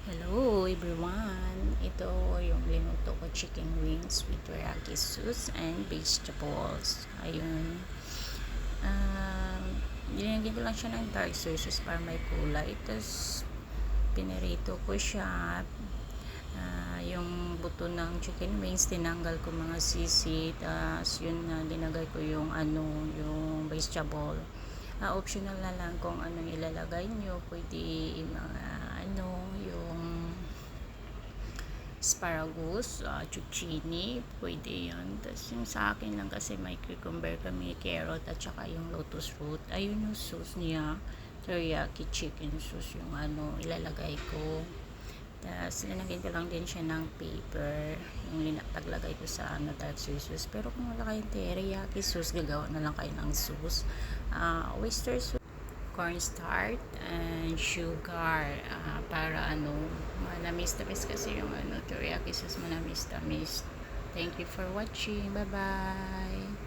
Hello everyone! Ito yung linuto ko chicken wings with teriyaki sauce and vegetables. Ayun. Dinagyan ko lang siya ng dark soy sauce para may kulay. Tapos pinirito ko siya. Yung buto ng chicken wings, tinanggal ko mga sisi. Tapos yun na, dinagay ko yung yung vegetable. Optional na lang kung anong ilalagay nyo. Pwede mga yung asparagus, zucchini, pwede yun. Tapos yung sa akin lang kasi may cucumber kami, carrot, at saka yung lotus root. Ayun yung sauce niya, teriyaki chicken sauce yung ilalagay ko. Tapos linagyan ko lang din siya ng paper, yung paglagay ko sa dark soy sauce. Pero kung wala kayong teriyaki sauce, gagawa na lang kayo ng sauce. Oyster sauce, cornstarch and sugar, para manamis-tamis kasi yung teriyaki sauce, manamis-tamis. Thank you for watching. Bye bye.